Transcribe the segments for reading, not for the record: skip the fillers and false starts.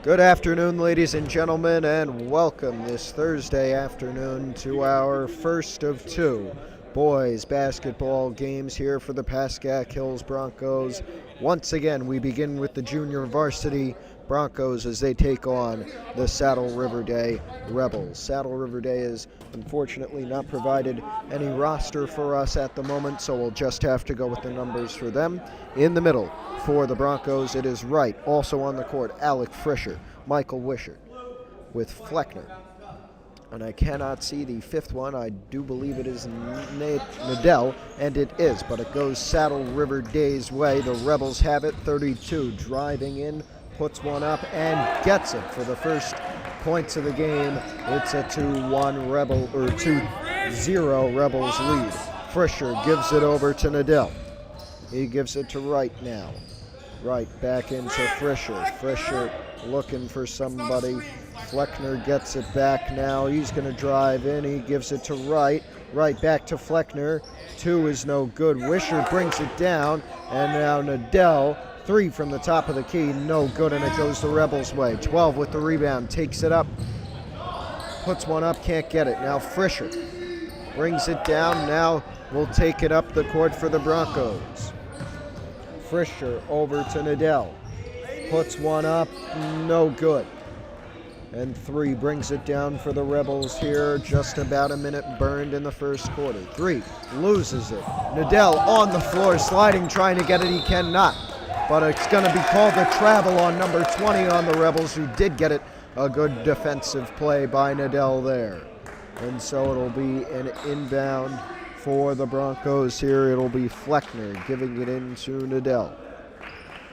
Good afternoon, ladies and gentlemen, and welcome this Thursday afternoon to our first of two boys basketball games here for the Pascack Hills Broncos. Once again, we begin with the junior varsity Broncos as they take on the Saddle River Day Rebels. Saddle River Day has unfortunately not provided any roster for us at the moment, so we'll just have to go with the numbers for them. In the middle for the Broncos, it is Wright. Also on the court, Alec Frischer, Michael Wishart with Fleckner. And I cannot see the fifth one. I do believe it is Nadell, and it is, but it goes Saddle River Day's way. The Rebels have it, 32, driving in, puts one up, and gets it for the first points of the game. It's a 2-1 Rebel, or 2-0 Rebels lead. Frischer gives it over to Nadell. He gives it to Wright now. Wright back into Frischer. Frischer looking for somebody. Fleckner gets it back now. He's going to drive in. He gives it to Wright. Wright back to Fleckner. Two is no good. Wishart brings it down. And now Nadell. Three from the top of the key. No good, and it goes the Rebels' way. 12 with the rebound. Takes it up. Puts one up. Can't get it. Now Frischer brings it down. Now will take it up the court for the Broncos. Frischer over to Nadell. Puts one up. No good. And three brings it down for the Rebels here. Just about a minute burned in the first quarter. Three loses it. Nadell on the floor, sliding, trying to get it. He cannot. But it's going to be called a travel on number 20 on the Rebels, who did get it. A good defensive play by Nadell there. And so it'll be an inbound for the Broncos here. It'll be Fleckner giving it into Nadell.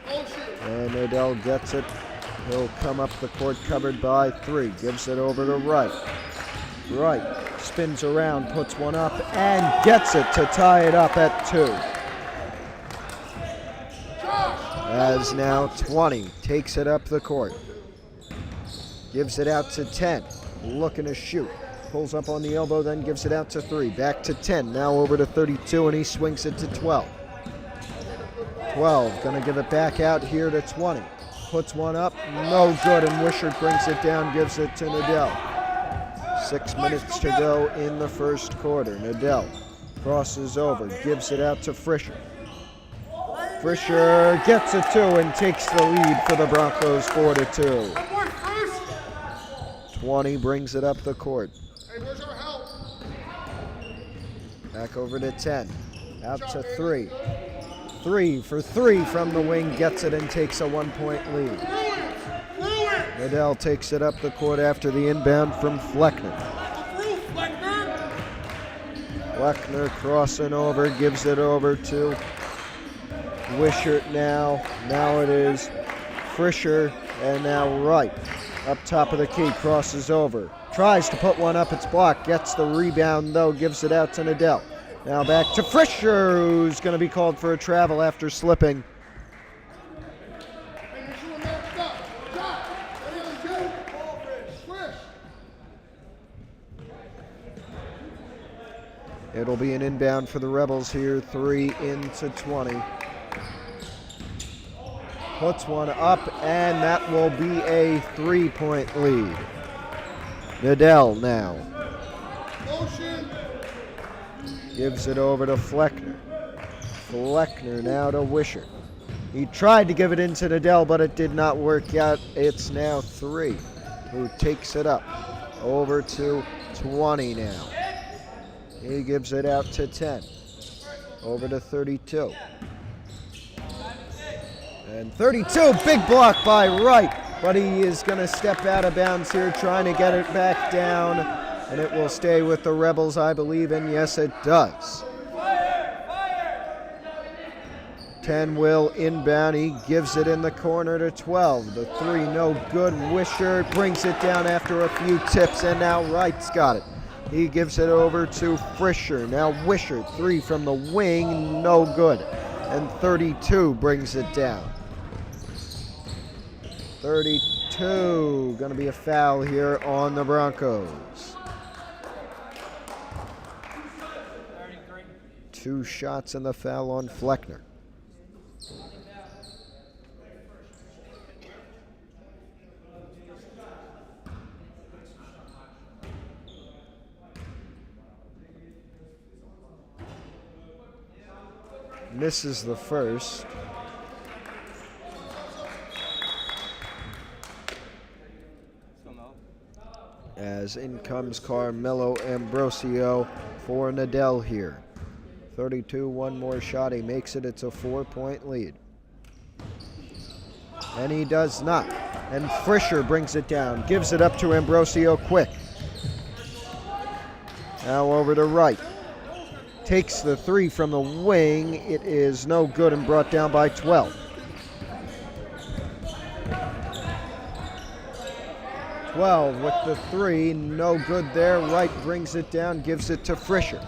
And Nadell gets it. He'll come up the court covered by three. Gives it over to Wright. Wright spins around, puts one up, and gets it to tie it up at 2. As now 20 takes it up the court. Gives it out to 10. Looking to shoot. Pulls up on the elbow, then gives it out to 3. Back to 10. Now over to 32, and he swings it to 12. 12 going to give it back out here to 20. Puts one up. No good, and Wishart brings it down, gives it to Nadell. 6 minutes to go in the first quarter. Nadell crosses over, gives it out to Frischer. Frischer gets it 2 and takes the lead for the Broncos 4-2. 20 brings it up the court. Back over to 10. Out to 3. 3 for 3 from the wing, gets it and takes a 1-point lead. Nadell takes it up the court after the inbound from Fleckner. Fleckner crossing over, gives it over to Wishart now. Now it is Frischer, and now Wright. Up top of the key, crosses over. Tries to put one up, it's blocked. Gets the rebound though, gives it out to Nadell. Now back to Frischer, who's going to be called for a travel after slipping. It'll be an inbound for the Rebels here, 3 into 20. Puts one up, and that will be a 3-point lead. Nadell now. Gives it over to Fleckner. Fleckner now to Wishart. He tried to give it into Nadell, but it did not work out. It's now 3 who takes it up. Over to 20 now. He gives it out to 10. Over to 32. And 32, big block by Wright, but he is going to step out of bounds here, trying to get it back down, and it will stay with the Rebels, I believe, and yes, it does. 10 will inbound. He gives it in the corner to 12. The 3, no good. Wishart brings it down after a few tips, and now Wright's got it. He gives it over to Frischer. Now Wishart, 3 from the wing, no good. And 32 brings it down. 32, going to be a foul here on the Broncos. 2 shots and the foul on Fleckner. Misses the first. As in comes Carmelo Ambrosio for Nadell here. 32, one more shot, he makes it, it's a 4-point lead. And he does not. And Fisher brings it down, gives it up to Ambrosio quick. Now over to Wright. Takes the three from the wing, it is no good and brought down by 12. 12 with the three, no good there. Wright brings it down, gives it to Fisher.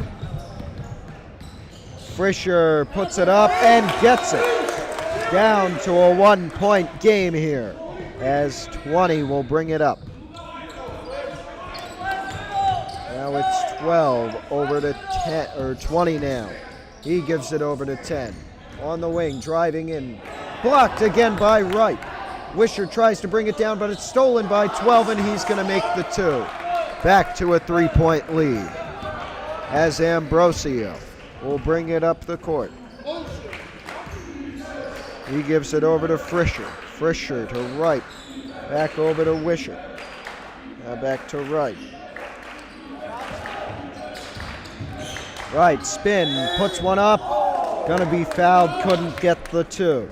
Fisher puts it up and gets it. Down to a 1-point game here as 20 will bring it up. Now it's 12 over to 10, or 20 now. He gives it over to 10. On the wing, driving in. Blocked again by Wright. Wisher tries to bring it down, but it's stolen by 12, and he's going to make the 2. Back to a 3-point lead as Ambrosio will bring it up the court. He gives it over to Fisher. Fisher to Wright. Back over to Wisher. Now back to Wright. Wright, spin, puts one up. Gonna be fouled, couldn't get the 2.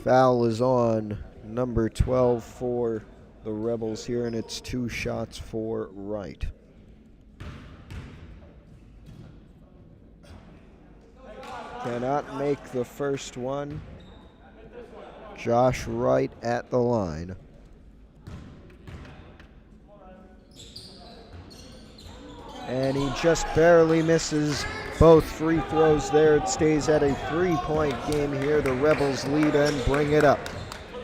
Foul is on number 12 for the Rebels here, and it's 2 shots for Wright. Cannot make the first one. Josh Wright at the line. And he just barely misses both free throws there. It stays at a 3-point game here. The Rebels lead and bring it up.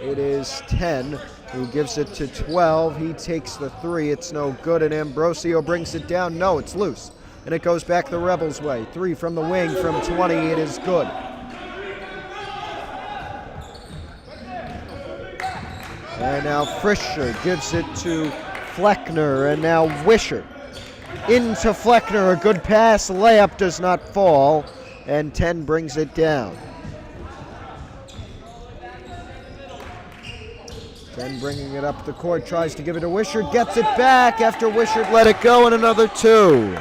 It is 10, who gives it to 12. He takes the 3. It's no good, and Ambrosio brings it down. No, it's loose. And it goes back the Rebels' way. 3 from the wing from 20. It is good. And now Fisher gives it to Fleckner, and now Wisher. Into Fleckner, a good pass, layup does not fall, and 10 brings it down. 10 bringing it up the court, tries to give it to Wisher, gets it back after Wisher let it go, and another 2.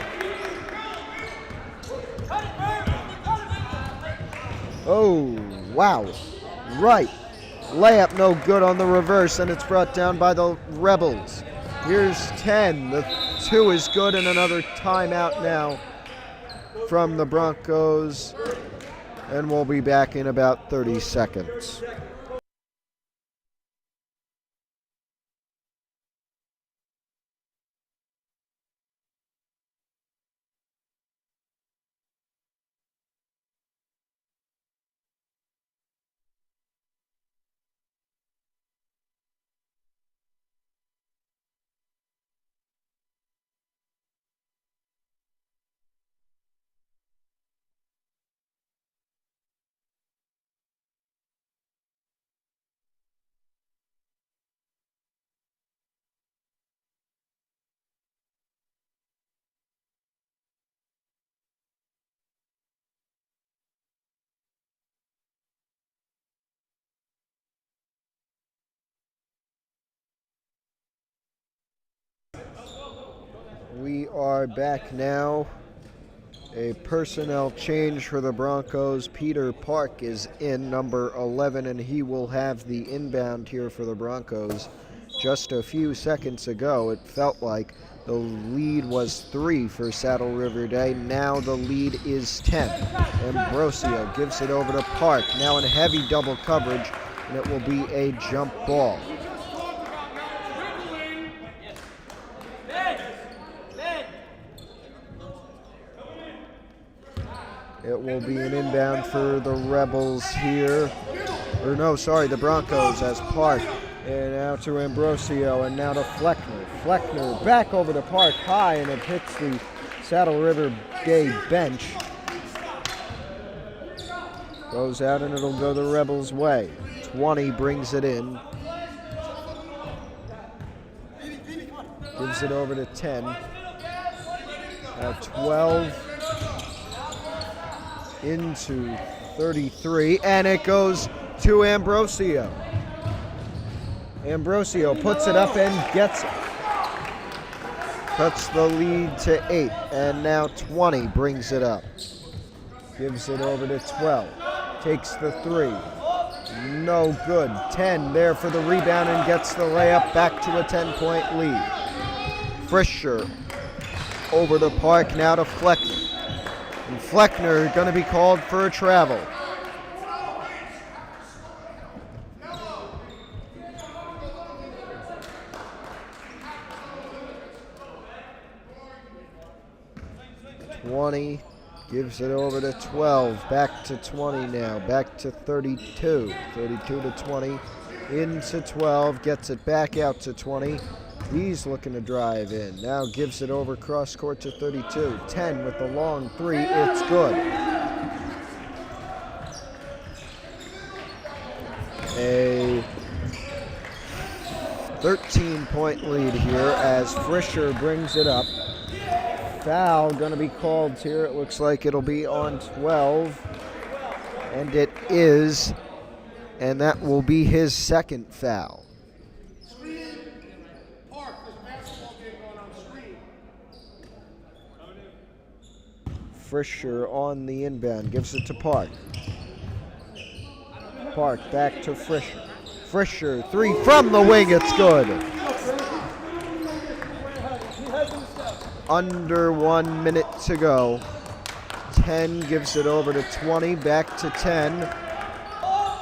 Oh, wow. Right. Layup no good on the reverse, and it's brought down by the Rebels. Here's 10. The 2 is good, and another timeout now from the Broncos. And we'll be back in about 30 seconds. We are back now. A personnel change for the Broncos. Peter Park is in, number 11, and he will have the inbound here for the Broncos. Just a few seconds ago, it felt like the lead was 3 for Saddle River Day. Now the lead is 10. Ambrosio gives it over to Park, now in heavy double coverage, and it will be a jump ball. It will be an inbound for the Rebels here. Or no, sorry, the Broncos as Park. And now to Ambrosio, and now to Fleckner. Fleckner back over to Park high, and it hits the Saddle River Day bench. Goes out, and it'll go the Rebels' way. 20 brings it in. Gives it over to 10. Now 12 into 33, and it goes to Ambrosio. Ambrosio puts it up and gets it. Cuts the lead to 8, and now 20 brings it up. Gives it over to 12. Takes the 3. No good. 10 there for the rebound and gets the layup, back to a 10-point lead. Frischer over the Park, now to Fleckner. And Fleckner going to be called for a travel. Gives it over to 12, back to 20 now, back to 32 to 20, into 12, gets it back out to 20. He's looking to drive in, now gives it over cross court to 32, 10 with the long 3, it's good. A 13-point lead here as Frischer brings it up. Foul going to be called here. It looks like it'll be on 12, and it is, and that will be his second foul. Frischer on the inbound, gives it to Park. Park back to Frischer. Frischer, 3 from the wing, it's good. Under 1 minute to go. 10 gives it over to 20, back to 10.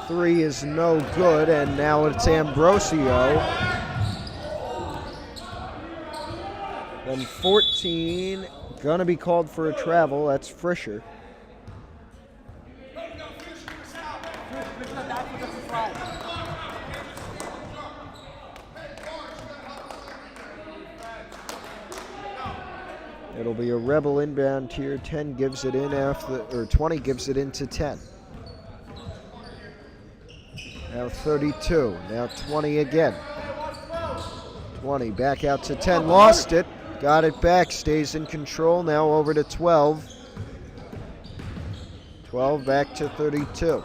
3 is no good, and now it's Ambrosio. Then 14, gonna be called for a travel, that's Frischer. It'll be a Rebel inbound here. 10 gives it in after, or 20 gives it into 10. Now 32. Now 20 again. 20 back out to 10. Lost it. Got it back. Stays in control. Now over to 12. 12 back to 32.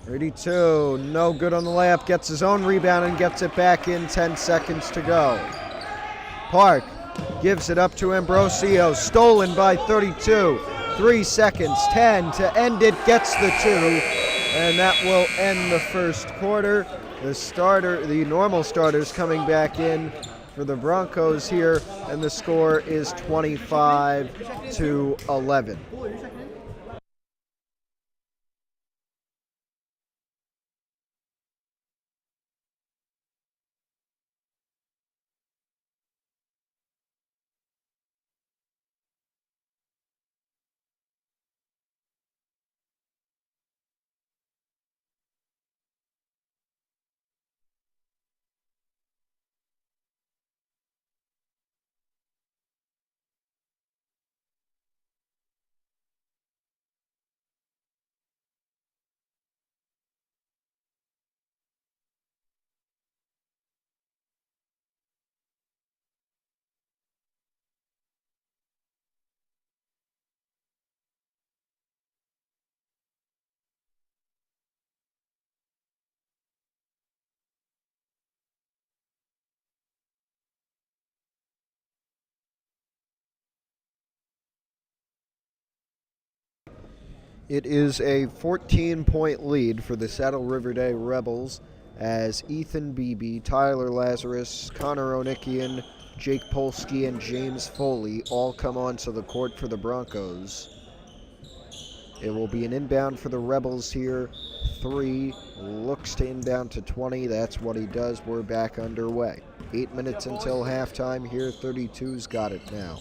32. No good on the layup. Gets his own rebound and gets it back in. 10 seconds to go. Park gives it up to Ambrosio, stolen by 32. 3 seconds, 10 to end it, gets the 2, and that will end the first quarter. The normal starters coming back in for the Broncos here, and the score is 25-11. It is a 14-point lead for the Saddle River Day Rebels as Ethan Beebe, Tyler Lazarus, Connor Onikian, Jake Polsky, and James Foley all come onto the court for the Broncos. It will be an inbound for the Rebels here. 3 looks to inbound to 20. That's what he does. We're back underway. 8 minutes until halftime here. 32's got it now.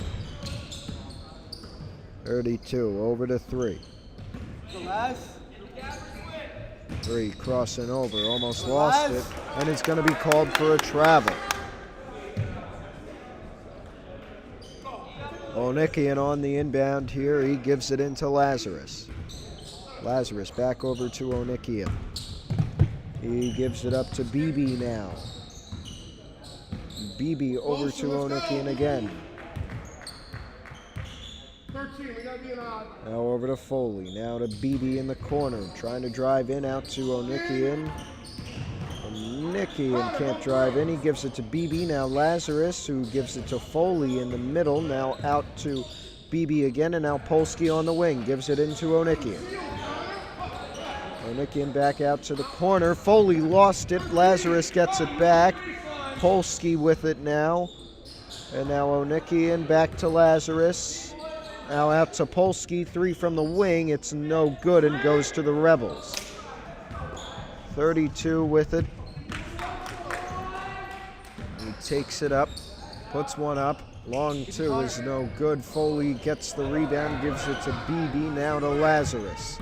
32 over to 3. 3 crossing over, almost lost it, and it's going to be called for a travel. Onikian on the inbound here. He gives it into Lazarus. Lazarus back over to Onikian. He gives it up to Beebe now. Beebe over to Onikian again. Now over to Foley. Now to Beebe in the corner. Trying to drive in out to Onikian. Onikian can't drive in. He gives it to Beebe. Now Lazarus, who gives it to Foley in the middle. Now out to Beebe again. And now Polsky on the wing. Gives it into Onikian. Onikian back out to the corner. Foley lost it. Lazarus gets it back. Polsky with it now. And now Onikian back to Lazarus. Now out to Polsky. 3 from the wing. It's no good and goes to the Rebels. 32 with it. He takes it up. Puts one up. Long 2 is no good. Foley gets the rebound. Gives it to Beebe. Now to Lazarus.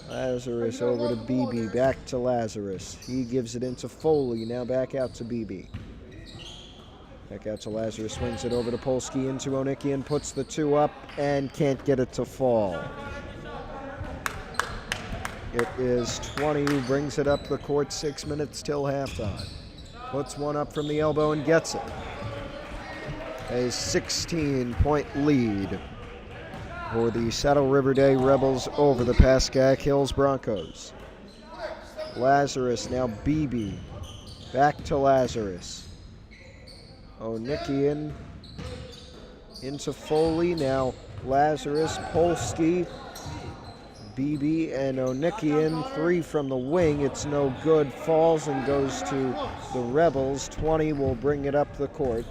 Lazarus over to Beebe, back to Lazarus. He gives it into Foley, now back out to Beebe. Back out to Lazarus, swings it over to Polsky, into Onikian, puts the 2 up, and can't get it to fall. It is 20 who brings it up the court, 6 minutes till halftime. Puts one up from the elbow and gets it. A 16-point lead for the Saddle River Day Rebels over the Pascack Hills Broncos. Lazarus, now Beebe. Back to Lazarus. Onikian into Foley. Now Lazarus, Polsky, Beebe, and Onikian. 3 from the wing. It's no good. Falls and goes to the Rebels. 20 will bring it up the court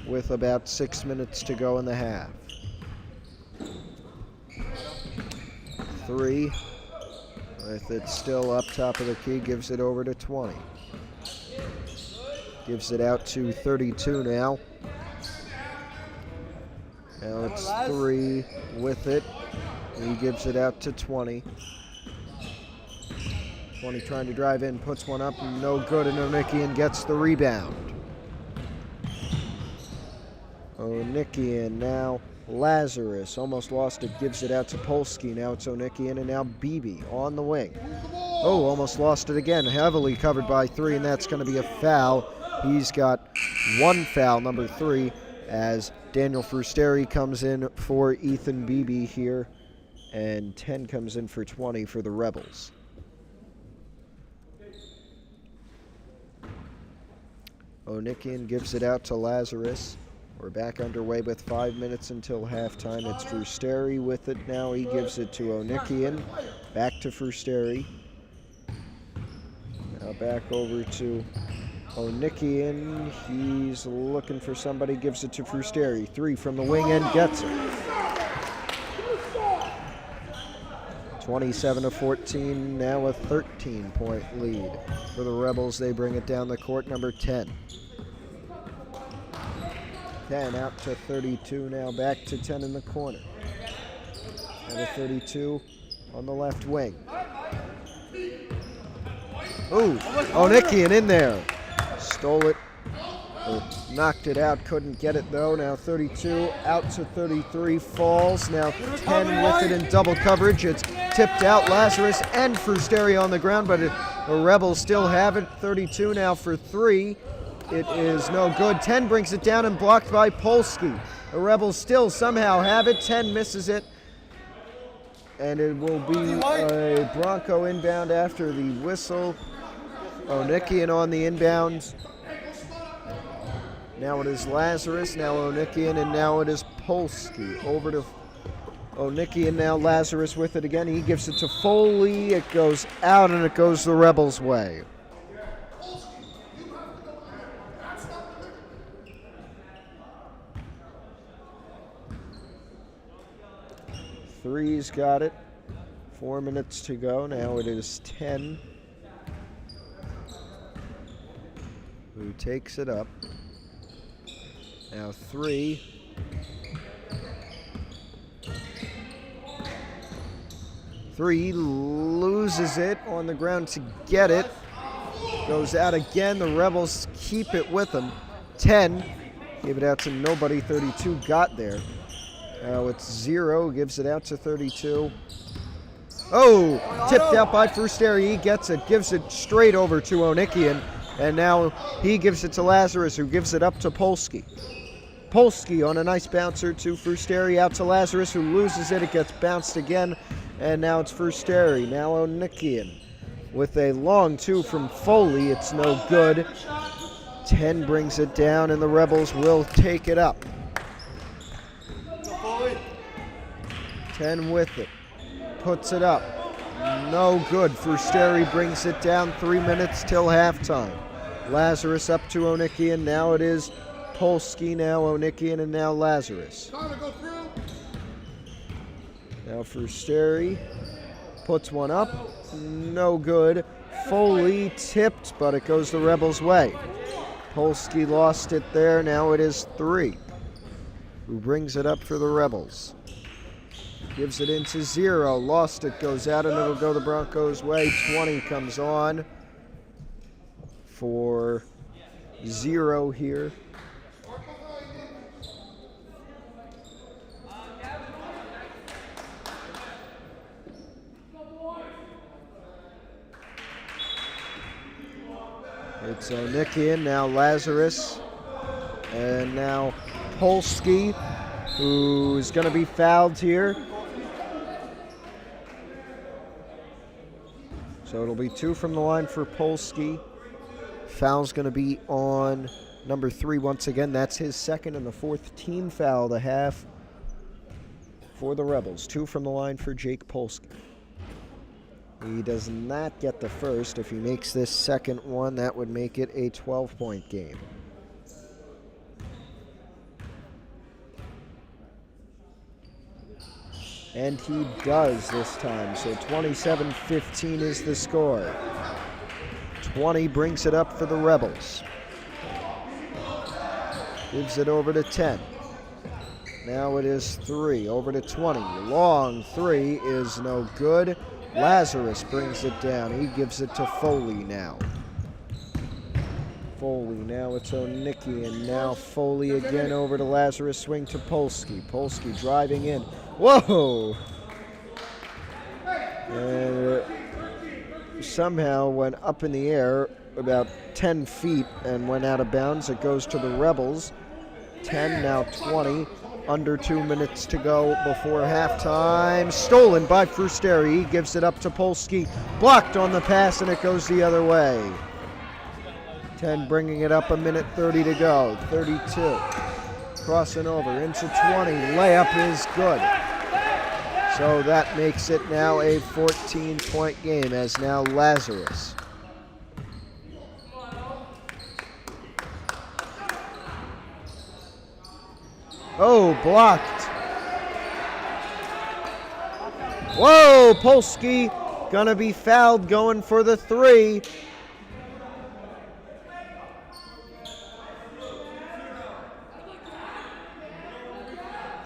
with about 6 minutes to go in the half. 3, with it still up top of the key, gives it over to 20. Gives it out to 32 now. Now it's 3 with it. He gives it out to 20. 20 trying to drive in, puts one up, no good, and Onikian gets the rebound. Onikian now. Lazarus almost lost it, gives it out to Polsky. Now it's Onikian, and now Beebe on the wing. Oh, almost lost it again. Heavily covered by 3, and that's going to be a foul. He's got 1 foul, number 3, as Daniel Frusteri comes in for Ethan Beebe here, and 10 comes in for 20 for the Rebels. Onikian gives it out to Lazarus. We're back underway with 5 minutes until halftime. It's Frusteri with it now. He gives it to Onikian. Back to Frusteri. Now back over to Onikian. He's looking for somebody. Gives it to Frusteri. 3 from the wing and gets it. 27-14. Now a 13-point lead for the Rebels. They bring it down the court. Number 10. 10 out to 32 now, back to 10 in the corner. And a 32 on the left wing. Ooh, Onikian in there. Stole it, or knocked it out, couldn't get it though. Now 32 out to 33, falls. Now 10 with it in double coverage. It's tipped out. Lazarus and Frusteri on the ground, but the Rebels still have it. 32 now for 3. It is no good. 10 brings it down and blocked by Polsky. The Rebels still somehow have it. 10 misses it. And it will be a Bronco inbound after the whistle. Onikian on the inbound. Now it is Lazarus, now Onikian, and now it is Polsky. Over to Onikian, now Lazarus with it again. He gives it to Foley. It goes out and it goes the Rebels' way. Three's got it. 4 minutes to go. Now it is 10. Who takes it up. Now 3. Three loses it on the ground to get it. Goes out again. The Rebels keep it with them. 10. Gave it out to nobody. 32 got there. Now it's 0. Gives it out to 32. Oh! Tipped out by Frusteri. He gets it. Gives it straight over to Onikian. And now he gives it to Lazarus, who gives it up to Polsky. Polsky on a nice bouncer to Frusteri, out to Lazarus, who loses it. It gets bounced again, and now it's Frusteri. Now Onikian with a long two from Foley. It's no good. 10 brings it down, and the Rebels will take it up. 10 with it. Puts it up. No good. Frusteri brings it down. 3 minutes till halftime. Lazarus up to Onikian. Now it is Polsky, now Onikian, and now Lazarus. Now Frusteri puts one up. No good. Foley tipped, but it goes the Rebels' way. Polsky lost it there. Now it is 3. Who brings it up for the Rebels? Gives it into 0. Lost it. Goes out, and it'll go the Broncos' way. 20 comes on for 0 here. It's Onikian, now Lazarus, and now Polsky, who's going to be fouled here. So it'll be 2 from the line for Polsky. Foul's going to be on number 3 once again. That's his second and the 4th team foul of the half for the Rebels. 2 from the line for Jake Polsky. He does not get the first. If he makes this second one, that would make it a 12-point game. And he does this time. So 27-15 is the score. 20 brings it up for the Rebels. Gives it over to 10. Now it is 3. Over to 20. Long 3 is no good. Lazarus brings it down. He gives it to Foley now. Foley, now it's Onikian. Now Foley again over to Lazarus. Swing to Polsky. Polsky driving in. Whoa! And somehow went up in the air about 10 feet and went out of bounds. It goes to the Rebels. 10, now 20. Under 2 minutes to go before halftime. Stolen by Frusteri. He gives it up to Polsky. Blocked on the pass, and it goes the other way. 10 bringing it up, 1:30 to go. 32. Crossing over into 20. Layup is good. So that makes it now a 14-point game, as now Lazarus. Oh, blocked. Whoa, Polsky gonna be fouled going for the 3.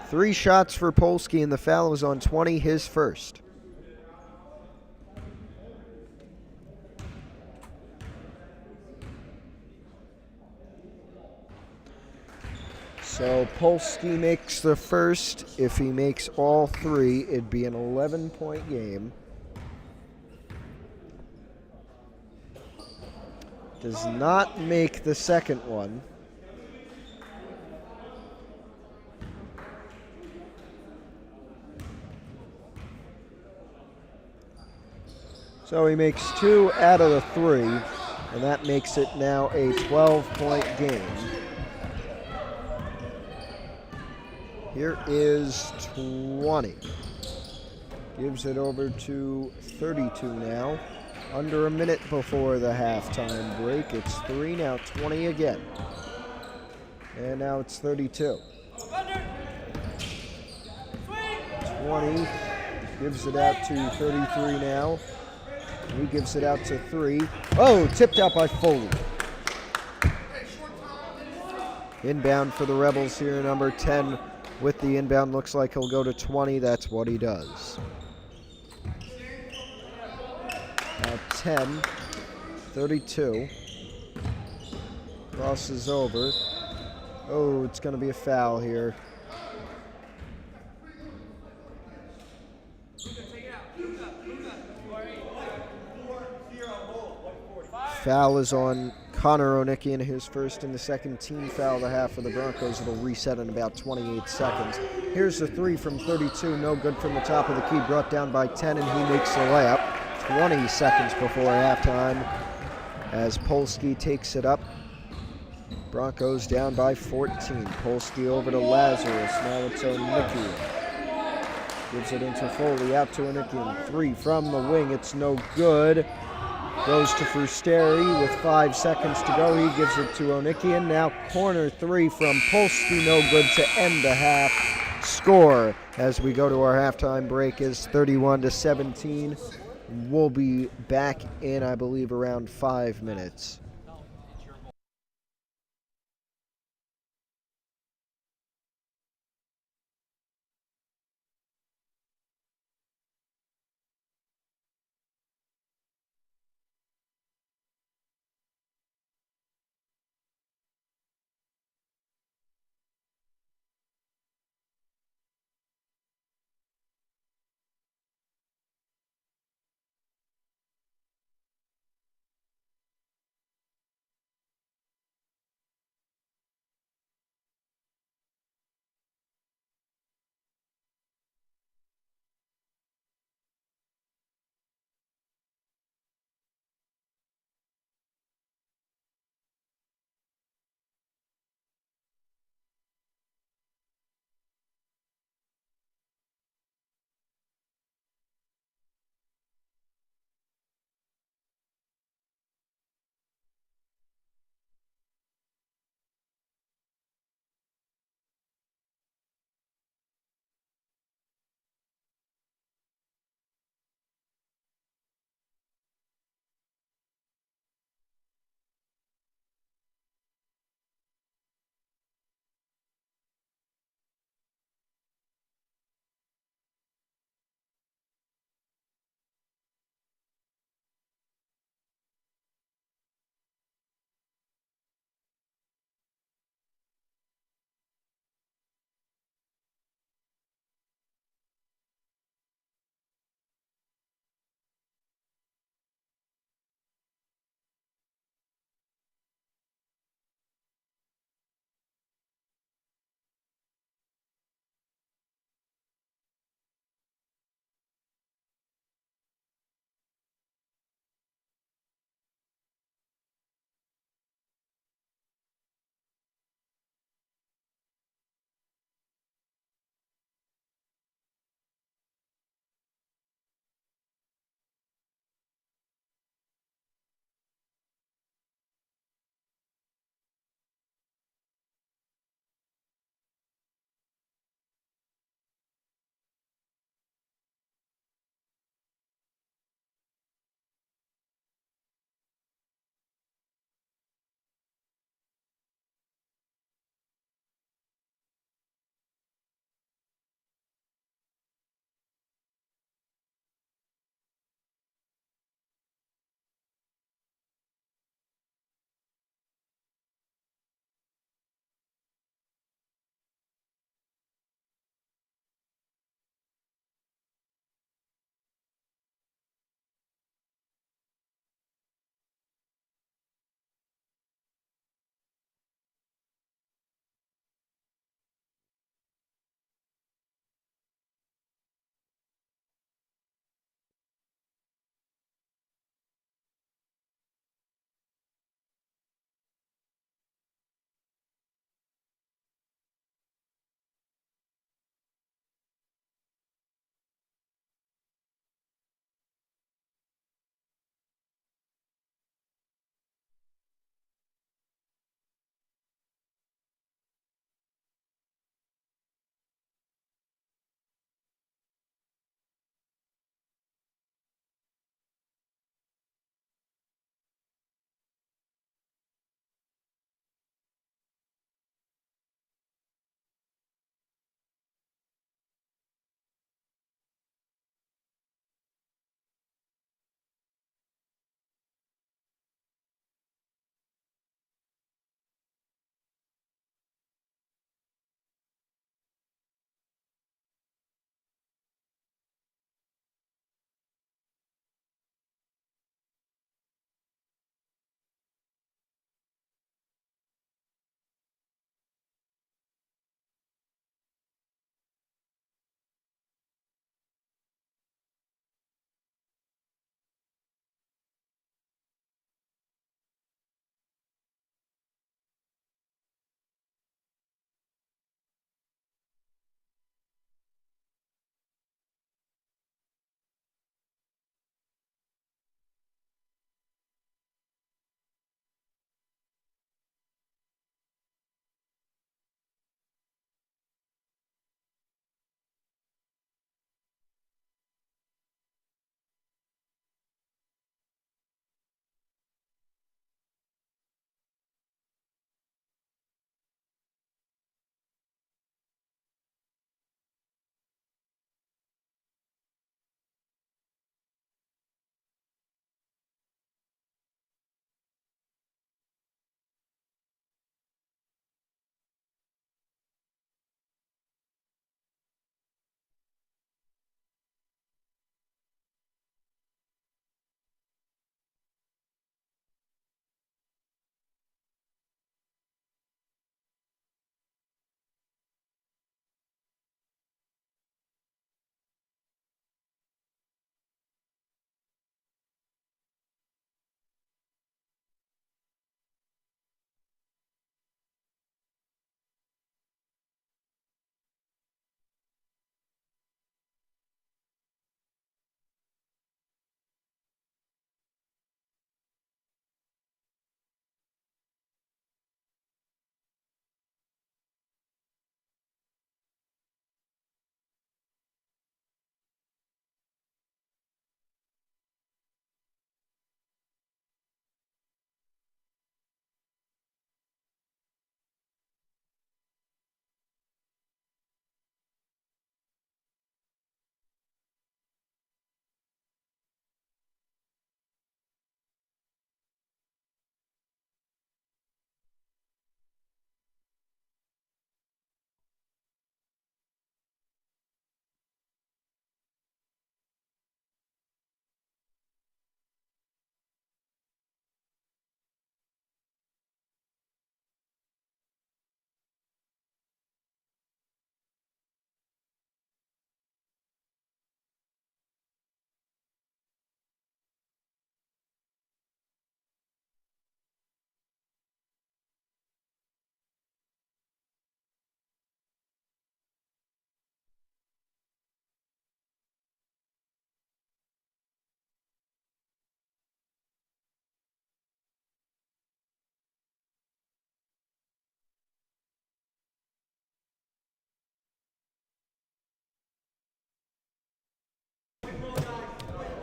Three shots for Polsky, and the foul was on 20, his first. So Polsky makes the first. If he makes all 3, it'd be an 11-point game. Does not make the second one. So he makes 2 out of the 3, and that makes it now a 12-point game. Here is 20. Gives it over to 32 now. Under a minute before the halftime break. It's 3, now 20 again. And now it's 32. 20. Gives it out to 33 now. He gives it out to 3. Oh, tipped out by Foley. Inbound for the Rebels here, number 10. With the inbound, looks like he'll go to 20. That's what he does. Now 10, 32. Crosses over. Oh, it's going to be a foul here. Foul is on Connor Onikian, his first and the second team foul of the half for the Broncos. It'll reset in about 28 seconds. Here's the three from 32, no good from the top of the key, brought down by 10, and he makes the layup 20 seconds before halftime as Polsky takes it up. Broncos down by 14. Polsky over to Lazarus, now it's Onikian. Gives it into Foley, out to Onikian. Three from the wing, it's no good. Goes to Frusteri with 5 seconds to go. He gives it to Onikian. Now corner three from Polsky, no good to end the half. Score as we go to our halftime break is 31-17. We'll be back in, I believe, around 5 minutes.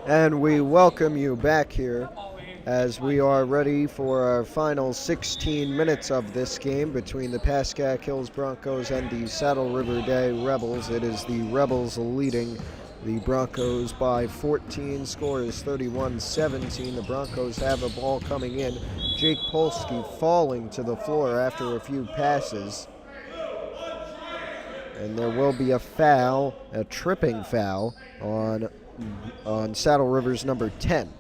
And we welcome you back here as we are ready for our final 16 minutes of this game between the Pascack Hills Broncos and the Saddle River Day Rebels. It is the Rebels leading the Broncos by 14. Score is 31-17. The Broncos have a ball coming in. Jake Polsky falling to the floor after a few passes. And there will be a foul, a tripping foul on Saddle River's number 10.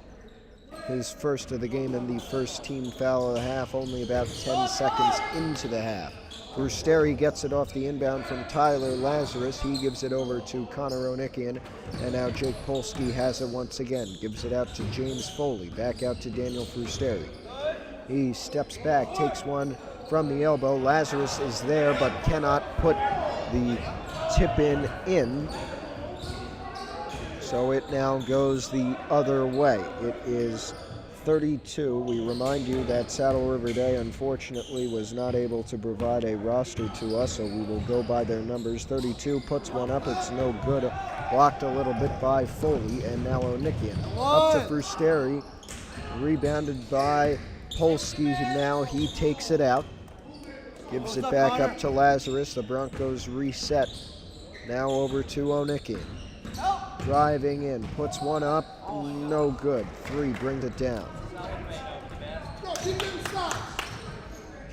His first of the game and the first team foul of the half, only about 10 seconds into the half. Brusteri gets it off the inbound from Tyler Lazarus. He gives it over to Connor Onikian, and now Jake Polsky has it once again. Gives it out to James Foley, back out to Daniel Brusteri. He steps back, takes one from the elbow. Lazarus is there but cannot put the tip-in in. So it now goes the other way. It is 32. We remind you that Saddle River Day, unfortunately, was not able to provide a roster to us, so we will go by their numbers. 32 puts one up. It's no good. Blocked a little bit by Foley, and now Onikian. Up to Brusteri. Rebounded by Polsky. Now he takes it out. Gives it back up to Lazarus. The Broncos reset. Now over to Onikian. Driving in, puts one up, no good. 3 brings it down.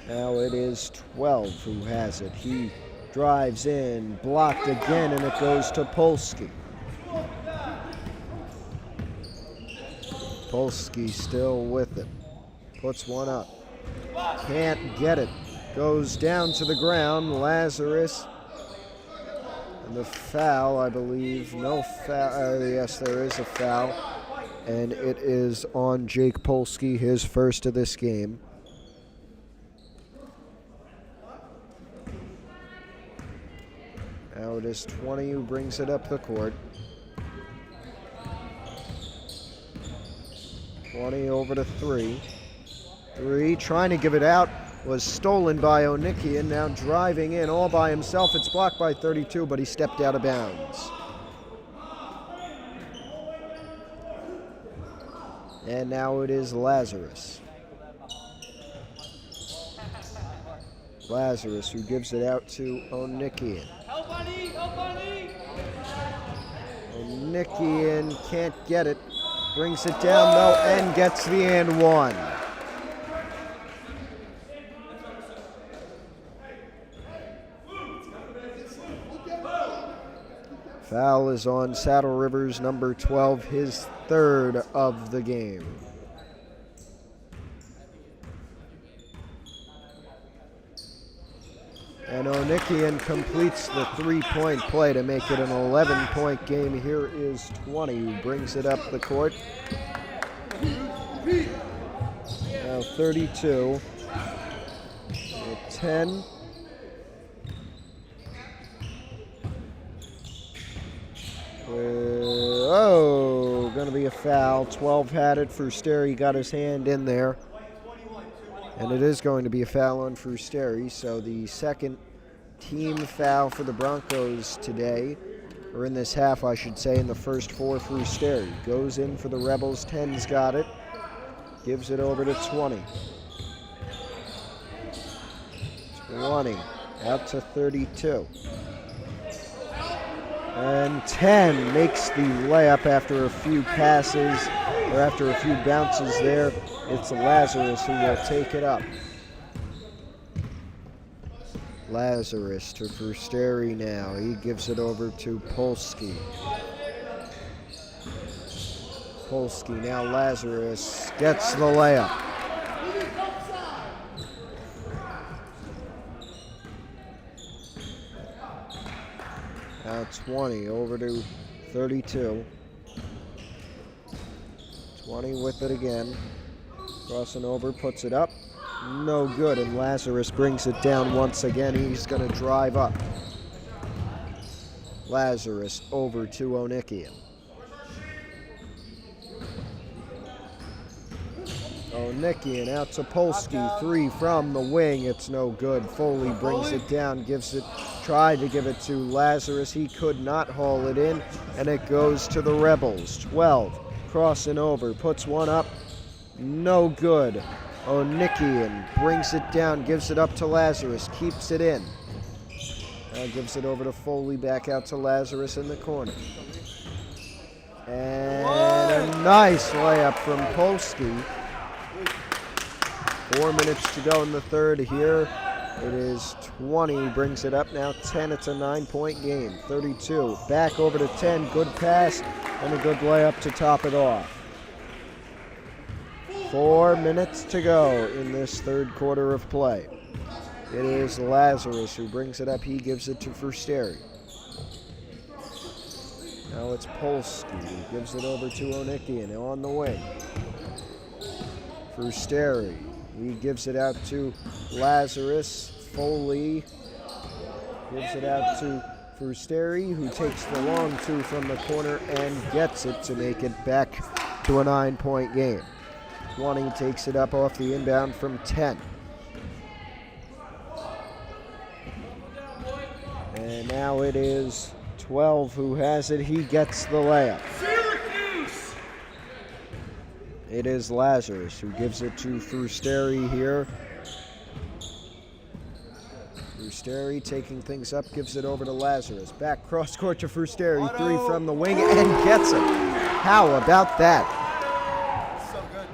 Now it is 12 who has it. He drives in, blocked again, and it goes to Polsky. Polsky still with it. Puts one up. Can't get it. Goes down to the ground. Lazarus. And the foul, I believe. No foul. Yes, there is a foul. And it is on Jake Polsky, his first of this game. Now it is 20 who brings it up the court. 20 over to 3. 3 trying to give it out. Was stolen by Onikian, now driving in all by himself. It's blocked by 32, but he stepped out of bounds. And now it is Lazarus. Lazarus, who gives it out to Onikian. Onikian can't get it. Brings it down, though, and gets the and one. Foul is on Saddle River's number 12, his third of the game. And Onikian completes the 3-point play to make it an 11-point game. Here is 20 who brings it up the court. Now 32. 10. Going to be a foul. 12 had it. Brusteri got his hand in there. And it is going to be a foul on Brusteri. So the second team foul for the Broncos today, or in this half, I should say, in the first 4. Brusteri goes in for the Rebels. 10's got it. Gives it over to 20. 20 out to 32. And 10 makes the layup after a few passes, or after a few bounces there. It's Lazarus who will take it up. Lazarus to Brusteri now. He gives it over to Polsky. Polsky, now Lazarus gets the layup. Now 20 over to 32. 20 with it again. Crossing over, puts it up. No good, and Lazarus brings it down once again. He's going to drive up. Lazarus over to Onikian. Onikian out to Polsky. 3 from the wing. It's no good. Foley brings it down, tried to give it to Lazarus. He could not haul it in, and it goes to the Rebels. 12 Crossing over, puts one up. No good. Onikian brings it down, gives it up to Lazarus, keeps it in. Now gives it over to Foley, back out to Lazarus in the corner. And a nice layup from Polsky. 4 minutes to go in the third here. It is 20, brings it up now 10. It's a 9-point game. 32, back over to 10. Good pass and a good layup to top it off. 4 minutes to go in this third quarter of play. It is Lazarus who brings it up. He gives it to Frusteri. Now it's Polsky who gives it over to Onikian on the wing. Frusteri, he gives it out to Lazarus. Foley gives it out to Frusteri, who takes the long two from the corner and gets it to make it back to a 9-point game. 20 takes it up off the inbound from 10. And now it is 12 who has it. He gets the layup. It is Lazarus who gives it to Frusteri here. Frusteri taking things up, gives it over to Lazarus. Back cross court to Frusteri. 3 from the wing and gets it. How about that? So good.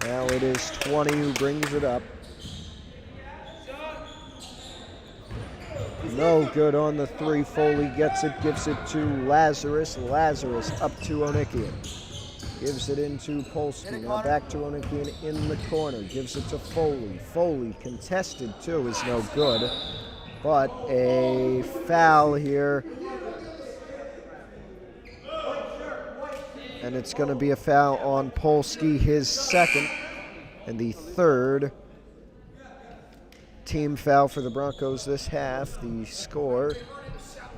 Now it is 20 who brings it up. No good on the 3. Foley gets it, gives it to Lazarus. Lazarus up to Onikian. Gives it into Polsky. Now back to Onikian in the corner. Gives it to Foley. Foley contested too is no good. But a foul here. And it's going to be a foul on Polsky, his second. And the third team foul for the Broncos this half. The score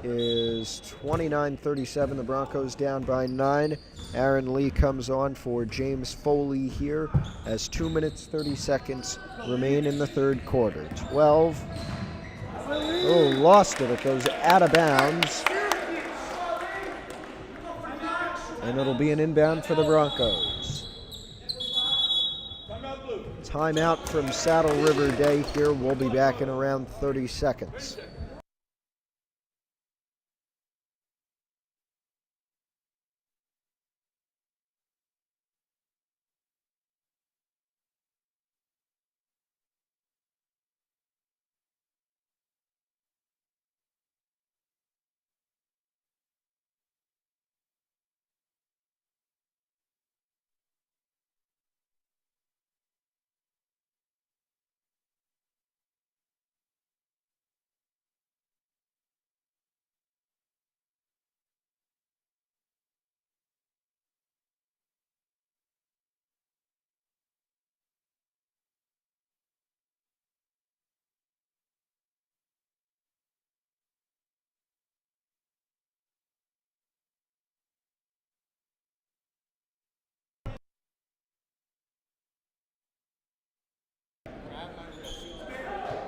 is 29-37. The Broncos down by 9. Aaron Lee comes on for James Foley here as 2 minutes 30 seconds remain in the third quarter. 12. Oh, lost it. It goes out of bounds. And it'll be an inbound for the Broncos. Timeout from Saddle River Day here. We'll be back in around 30 seconds.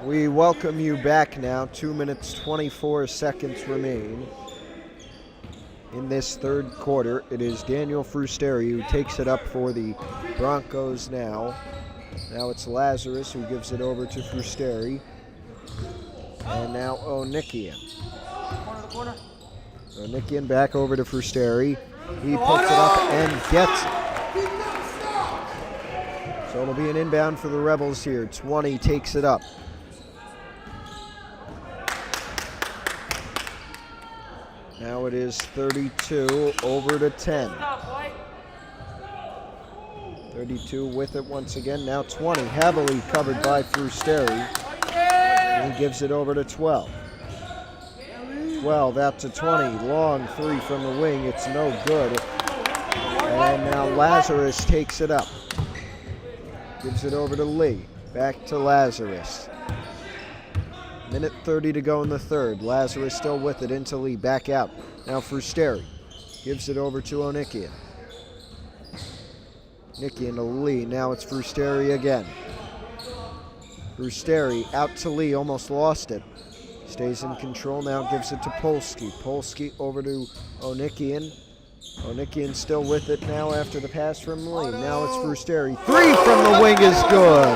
We welcome you back now. 2 minutes 24 seconds remain in this third quarter. It is Daniel Frusteri who takes it up for the Broncos now. Now it's Lazarus who gives it over to Frusteri. And now Onikian. Corner. Onikian back over to Frusteri. He puts it up and gets it. So it'll be an inbound for the Rebels here. 20 takes it up. Now it is 32 over to 10. 32 with it once again. Now 20, heavily covered by Frusteri. And he gives it over to 12. 12 out to 20. Long 3 from the wing. It's no good. And now Lazarus takes it up. Gives it over to Lee. Back to Lazarus. Minute 30 to go in the third. Lazarus still with it into Lee. Back out. Now Frusteri gives it over to Onikian. Onikian to Lee. Now it's Frusteri again. Frusteri out to Lee. Almost lost it. Stays in control now, gives it to Polsky. Polsky over to Onikian. Onikian still with it now after the pass from Lee. Now it's Frusteri. 3 from the wing is good.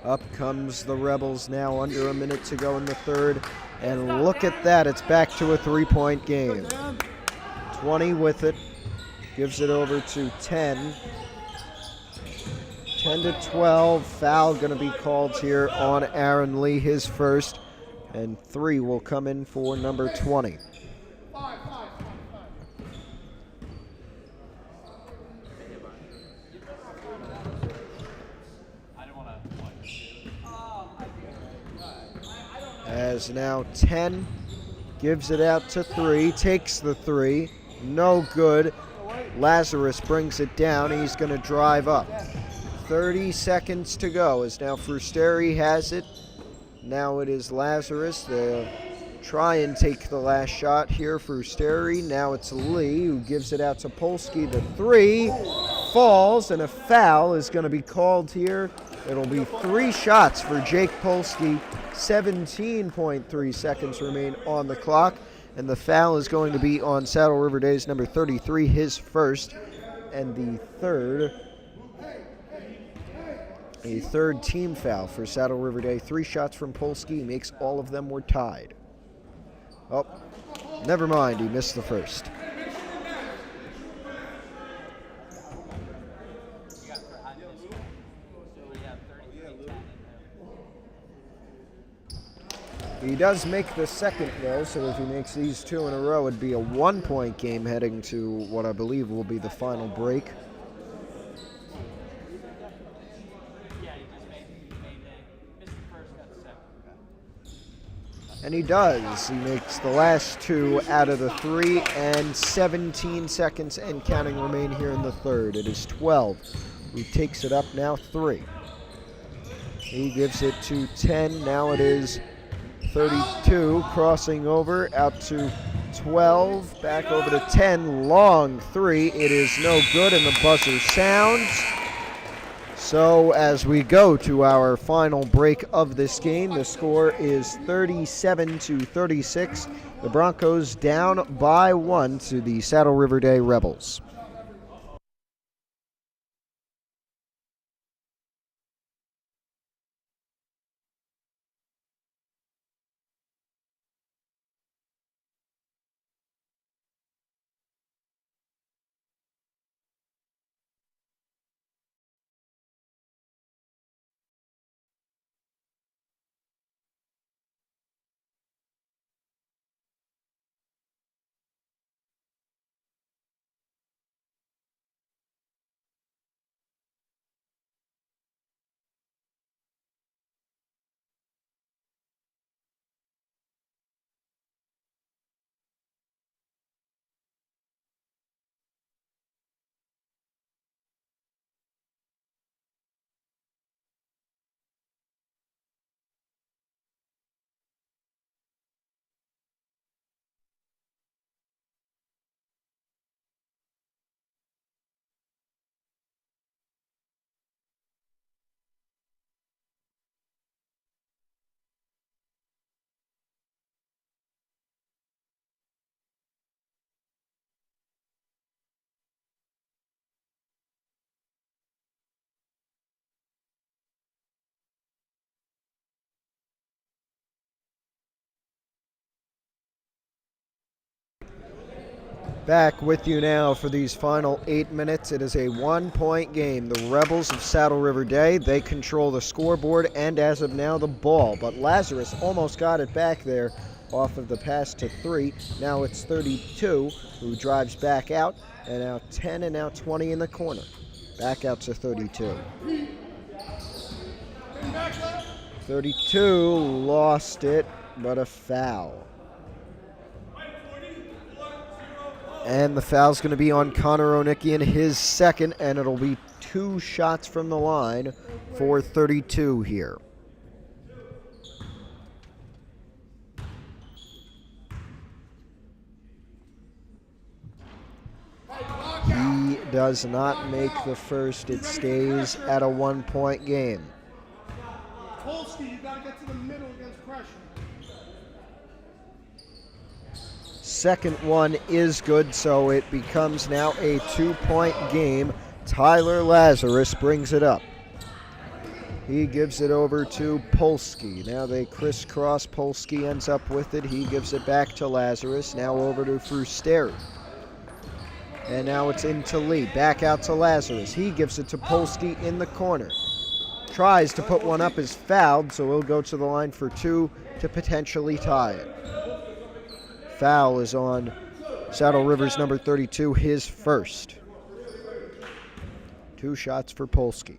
Up comes the Rebels now, under a minute to go in the third. And look at that, it's back to a 3-point game. 20 with it, gives it over to 10. 10 to 12, foul going to be called here on Aaron Lee, his first. And 3 will come in for number 20. As now 10 gives it out to 3, takes the 3, no good. Lazarus brings it down, he's going to drive up. 30 seconds to go as now Frusteri has it. Now it is Lazarus. They'll try and take the last shot here. Frusteri. Now it's Lee who gives it out to Polsky. The 3 falls and a foul is going to be called here. It'll be 3 shots for Jake Polsky. 17.3 seconds remain on the clock. And the foul is going to be on Saddle River Days number 33, his first. And the third, a third team foul for Saddle River Day. 3 shots from Polsky, makes all of them were tied. Oh, never mind, he missed the first. He does make the second, though, so if he makes these 2 in a row, it'd be a 1-point game heading to what I believe will be the final break. And he does. He makes the last 2 out of the 3, and 17 seconds and counting remain here in the third. It is 12 who takes it up now, 3. He gives it to 10. Now it is 32, crossing over, out to 12, back over to 10, long 3. It is no good, and the buzzer sounds. So as we go to our final break of this game, the score is 37 to 36. The Broncos down by 1 to the Saddle River Day Rebels. Back with you now for these final 8 minutes. It is a 1-point game. The Rebels of Saddle River Day, they control the scoreboard and as of now the ball. But Lazarus almost got it back there off of the pass to 3. Now it's 32 who drives back out, and now 10 and now 20 in the corner. Back out to 32. 32 lost it, but a foul. And the foul's going to be on Connor Onikian, his second, and it'll be 2 shots from the line for 32 here. He does not make the first. It stays at a 1-point game. Polsky, you got to get to the middle against pressure. Second one is good, so it becomes now a 2-point game. Tyler Lazarus brings it up. He gives it over to Polsky. Now they crisscross. Polsky ends up with it. He gives it back to Lazarus. Now over to Frusteri. And now it's into Lee. Back out to Lazarus. He gives it to Polsky in the corner. Tries to put one up, is fouled, so he'll go to the line for 2 to potentially tie it. Foul is on Saddle Rivers number 32, his first. 2 shots for Polsky.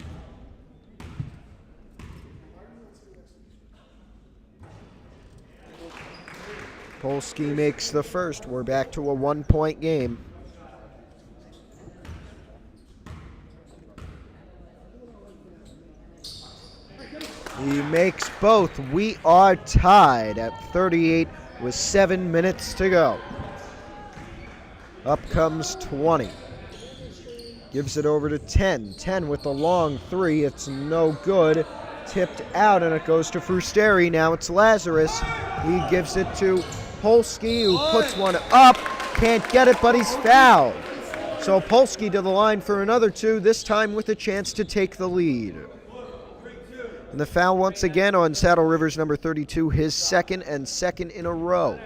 Polsky makes the first. We're back to a 1-point game. He makes both. We are tied at 38 with 7 minutes to go. Up comes 20. Gives it over to 10. 10 with the long 3. It's no good. Tipped out, and it goes to Frusteri. Now it's Lazarus. He gives it to Polsky, who puts one up. Can't get it, but he's fouled. So Polsky to the line for another 2, this time with a chance to take the lead. And the foul once again on Saddle Rivers number 32, his second and second in a row.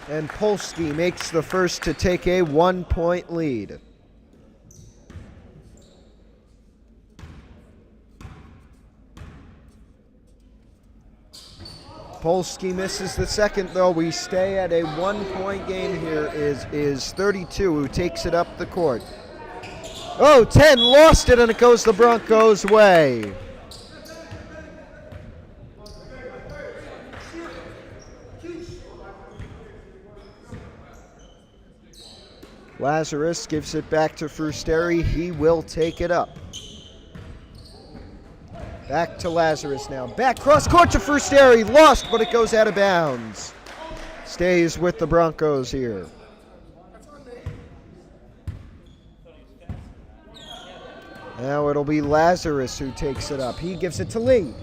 And Polsky makes the first to take a 1-point lead. Polsky misses the second, though. We stay at a 1-point game here. Is 32 who takes it up the court. Oh, 10 lost it, and it goes the Broncos' way. Lazarus gives it back to Frusteri. He will take it up. Back to Lazarus now. Back cross court to Frusteri. Lost, but it goes out of bounds. Stays with the Broncos here. Now it'll be Lazarus who takes it up. He gives it to Lee.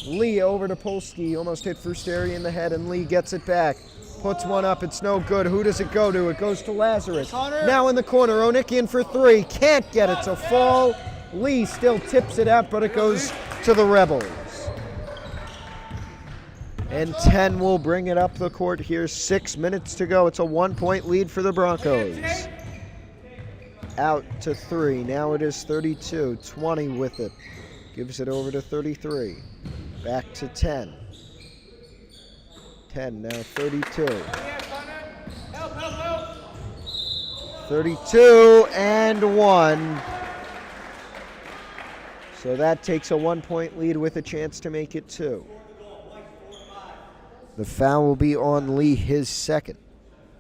Lee over to Polsky. Almost hit Frusteri in the head, and Lee gets it back. Puts one up. It's no good. Who does it go to? It goes to Lazarus. Now in the corner. Onikian for 3. Can't get it to fall. Lee still tips it out, but it goes to the Rebels. And 10 will bring it up the court here. 6 minutes to go. It's a 1-point lead for the Broncos. Out to 3. Now it is 32. 20 with it. Gives it over to 33. Back to 10. 10, now 32. 32 and 1. So that takes a 1-point lead with a chance to make it 2. The foul will be on Lee, his second.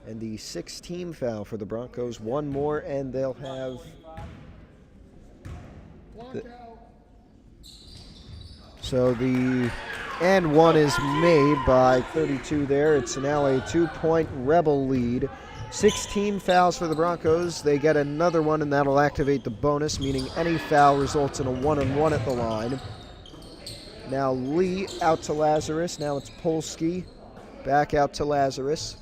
And the 6th-team foul for the Broncos. One more, and they'll have... So the and 1 is made by 32 there. It's now a 2-point Rebel lead. 16 fouls for the Broncos. They get another one, and that'll activate the bonus, meaning any foul results in a 1-on-1 at the line. Now Lee out to Lazarus. Now it's Polsky. Back out to Lazarus.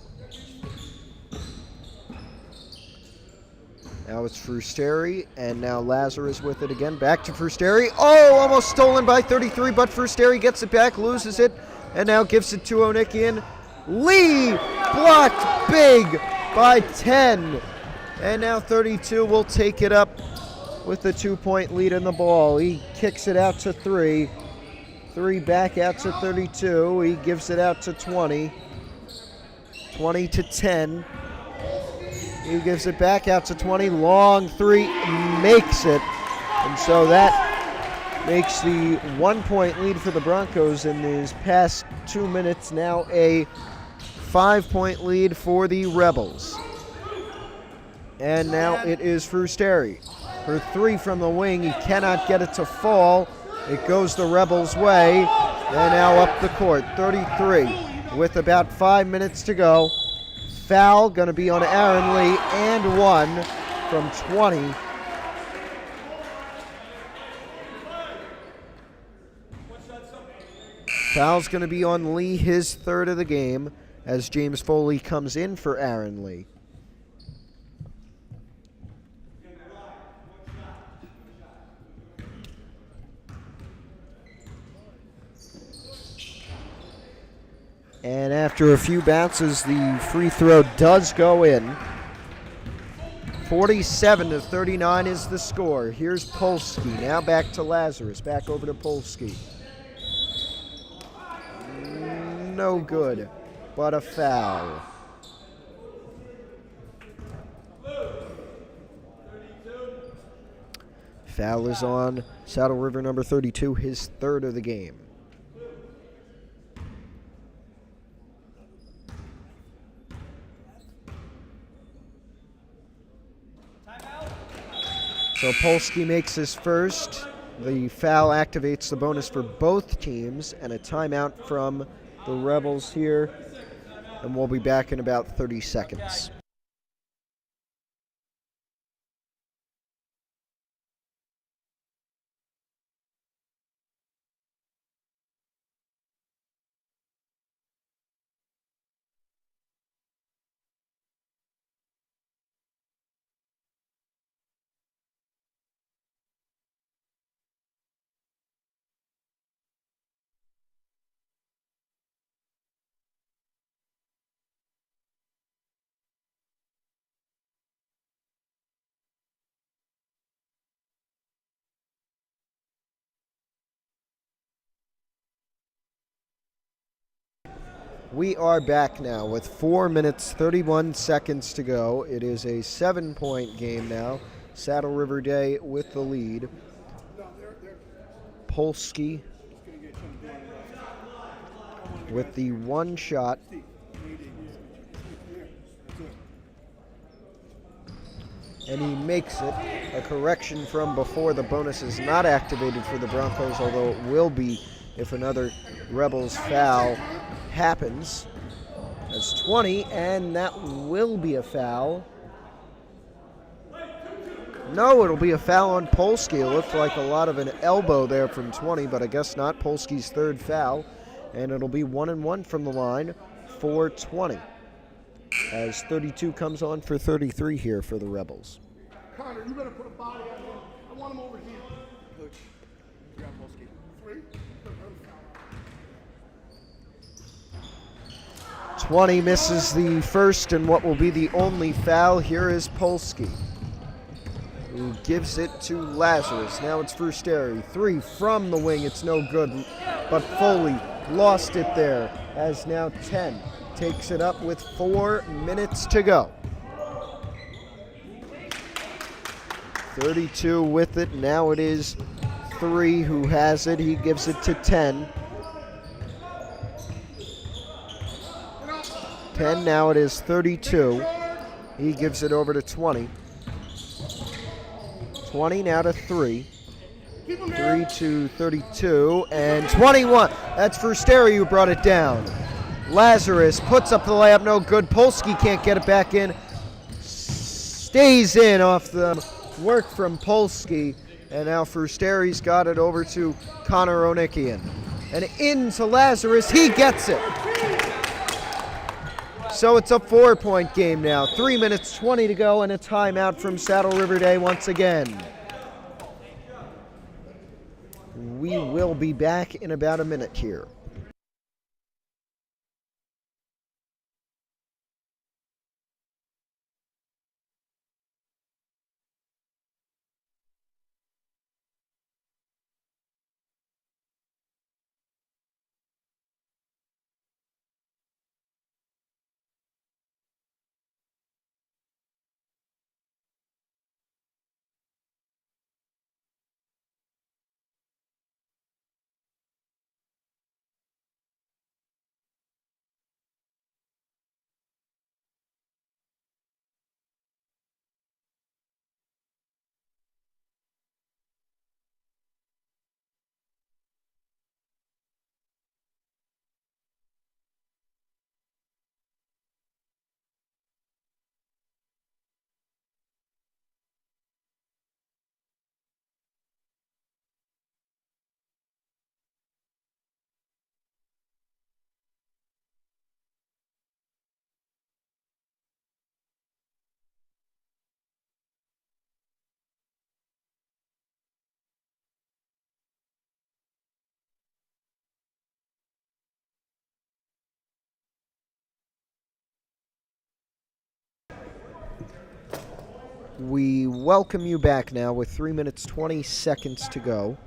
Now it's Frusteri, and now Lazarus with it again. Back to Frusteri. Oh, almost stolen by 33, but Frusteri gets it back, loses it, and now gives it to Onikian. Lee blocked big by 10. And now 32 will take it up with the 2-point lead in the ball. He kicks it out to 3. 3 back out to 32. He gives it out to 20. 20 to 10. He gives it back out to 20. Long 3 makes it. And so that makes the 1-point lead for the Broncos in these past 2 minutes. Now a 5-point lead for the Rebels. And now it is Frusteri. For 3 from the wing. He cannot get it to fall. It goes the Rebels' way. They're now up the court. 33 with about 5 minutes to go. Foul going to be on Aaron Lee, and 1. from 20. Foul's going to be on Lee, his third of the game, as James Foley comes in for Aaron Lee. And after a few bounces, the free throw does go in. 47-39 is the score. Here's Polsky. Now back to Lazarus. Back over to Polsky. No good, but a foul. Foul is on Saddle River number 32, his third of the game. So Polsky makes his first. The foul activates the bonus for both teams, and a timeout from the Rebels here. And we'll be back in about 30 seconds. We are back now with 4 minutes, 31 seconds to go. It is a 7-point game now. Saddle River Day with the lead. Polsky with the one shot. And he makes it. A correction from before. The bonus is not activated for the Broncos, although it will be if another Rebels foul happens. That's 20, and that will be a foul. No, it'll be a foul on Polsky. It looked like a lot of an elbow there from 20, but I guess not. Polsky's third foul, and it'll be 1-1 from the line for 20. As 32 comes on for 33 here for the Rebels. Connor, you better put a body on him. I want him over here. Coach, grab Polsky. 3. 20 misses the first and what will be the only foul. Here is Polsky, who gives it to Lazarus. Now it's Frusteri. 3 from the wing. It's no good, but Foley lost it there, as now 10 takes it up with 4 minutes to go. 32 with it. Now it is 3 who has it. He gives it to 10. 10, now it is 32. He gives it over to 20. 20 now to 3. 3 to 32, and 21. That's Frusteri who brought it down. Lazarus puts up the layup, no good. Polsky can't get it back in. Stays in off the work from Polsky, and now Frusteri's got it over to Connor Onikian. And into Lazarus, he gets it. So it's a 4-point game now. 3 minutes, 20 to go, and a timeout from Saddle River Day once again. We will be back in about a minute here. We welcome you back now with 3 minutes 20 seconds to go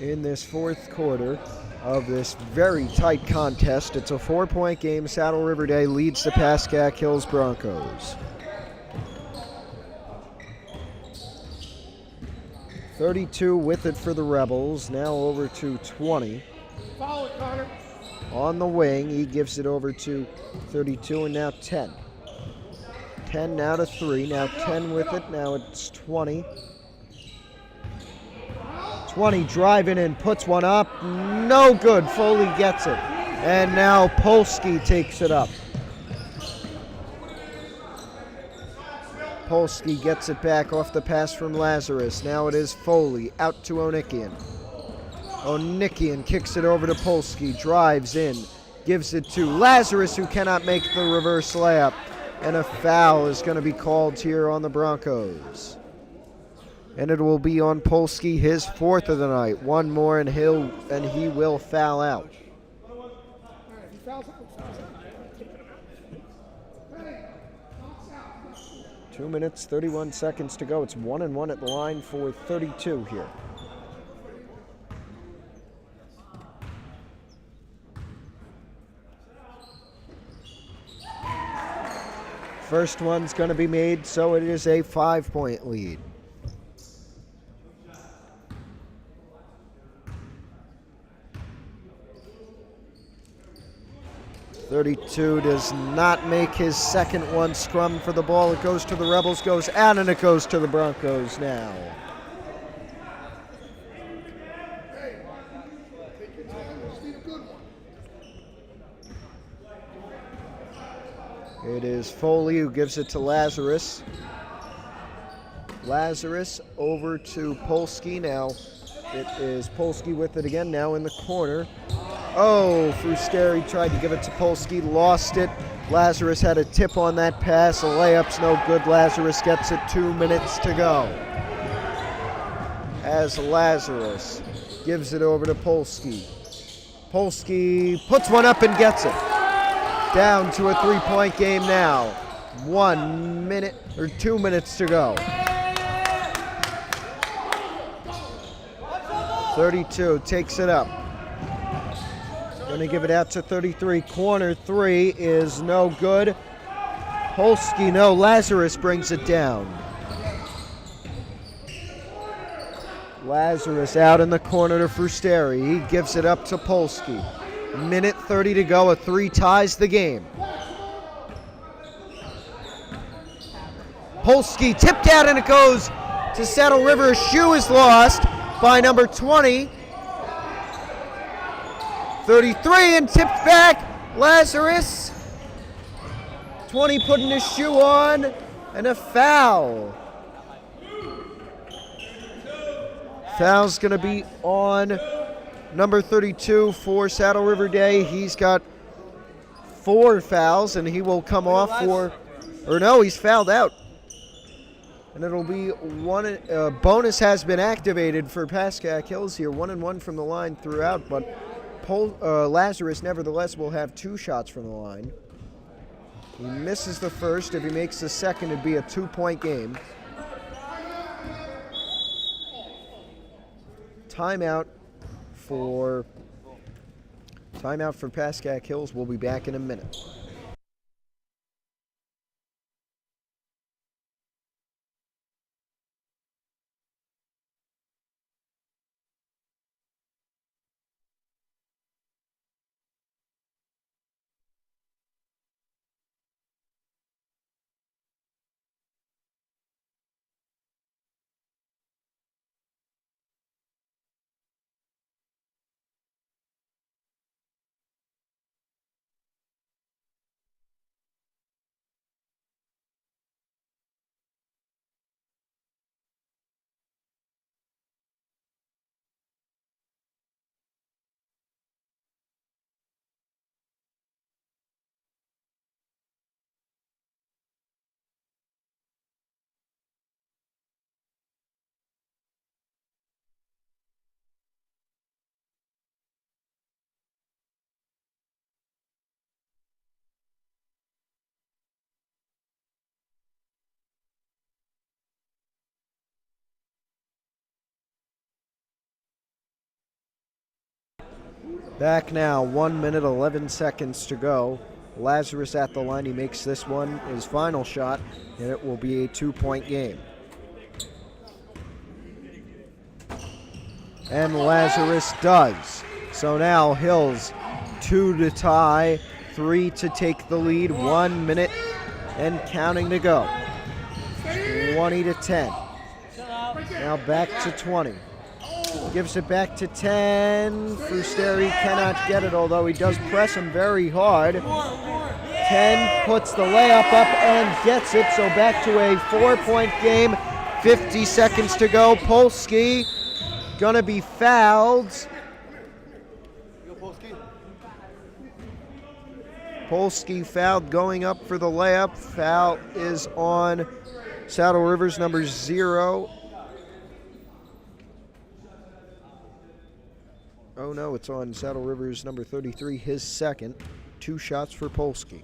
in this fourth quarter of this very tight contest. It's a 4-point game. Saddle River Day leads the Pascack Hills Broncos. 32 with it for the Rebels. Now over to 20. Follow it, Connor. On the wing, he gives it over to 32 and now 10. 10 now to 3. Now 10 with it. Now it's 20. 20 driving in, puts one up. No good. Foley gets it. And now Polsky takes it up. Polsky gets it back off the pass from Lazarus. Now it is Foley out to Onikian. Onikian kicks it over to Polsky, drives in, gives it to Lazarus, who cannot make the reverse layup. And a foul is going to be called here on the Broncos. And it will be on Polsky, his fourth of the night. One more and he will foul out. 2 minutes, 31 seconds to go. It's 1-1 at the line for 32 here. First one's going to be made, so it is a 5-point lead. .32 does not make his second one. Scrum for the ball. It goes to the Rebels, goes out, and it goes to the Broncos now. It is Foley who gives it to Lazarus. Lazarus over to Polsky now. It is Polsky with it again, now in the corner. Oh, Frusteri tried to give it to Polsky, lost it. Lazarus had a tip on that pass. A layup's no good. Lazarus gets it. 2 minutes to go. As Lazarus gives it over to Polsky. Polsky puts one up and gets it. Down to a 3-point game now. 1 minute or 2 minutes to go. 32 takes it up. Going to give it out to 33. Corner three is no good. Polsky, no. Lazarus brings it down. Lazarus out in the corner to Frusteri. He gives it up to Polsky. Minute 30 to go. A 3 ties the game. Polsky tipped out and it goes to Saddle River. A shoe is lost by number 20. 33 and tipped back. Lazarus. 20 putting his shoe on and a foul. Foul's going to be on number 32 for Saddle River Day. He's got 4 fouls and he will come off for, or no, he's fouled out. And it'll be one. Bonus has been activated for Pascack Hills here. 1-1 from the line throughout, but Lazarus nevertheless will have 2 shots from the line. He misses the first. If he makes the second, it'd be a 2-point game. Timeout for Pascack Hills. We'll be back in a minute. Back now, 1 minute, 11 seconds to go. Lazarus at the line. He makes this one his final shot, and it will be a 2-point game. And Lazarus does. So now Hills 2 to tie, 3 to take the lead, 1 minute and counting to go. 20 to 10. Now back to 20. Gives it back to 10. Frusteri cannot get it, although he does press him very hard. 10 puts the layup up and gets it, so back to a 4-point game. 50 seconds to go. Polsky gonna be fouled. Polsky fouled going up for the layup. Foul is on Saddle Rivers number 0. Oh no, it's on Saddle Rivers number 33, his second. 2 shots for Polsky.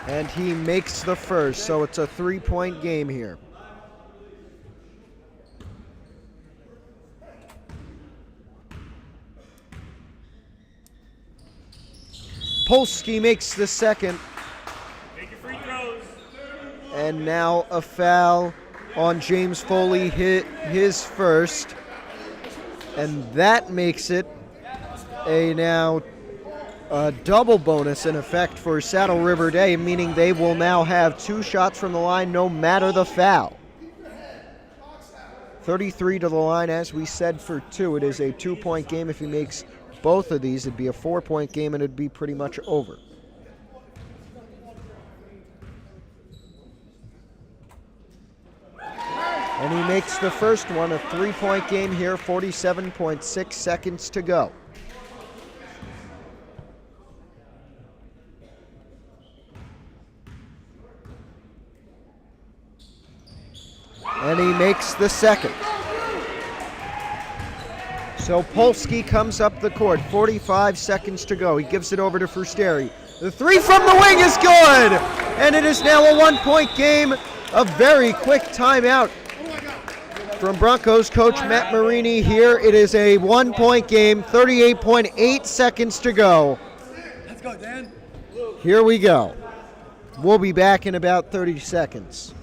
And he makes the first, so it's a 3-point game here. Polsky makes the second. Make your free throws. And now a foul on James Foley, hit his first. And that makes it a double bonus in effect for Saddle River Day, meaning they will now have 2 shots from the line no matter the foul. 33 to the line, as we said, for 2. It is a 2-point game. If he makes both of these, it'd be a 4-point game, and it'd be pretty much over. And he makes the first one, a 3-point game here, 47.6 seconds to go. And he makes the second. So Polsky comes up the court, 45 seconds to go. He gives it over to Frusteri. The 3 from the wing is good! And it is now a 1-point game. A very quick timeout from Broncos coach Matt Marini here. It is a 1-point game, 38.8 seconds to go. Let's go, Dan. Here we go. We'll be back in about 30 seconds.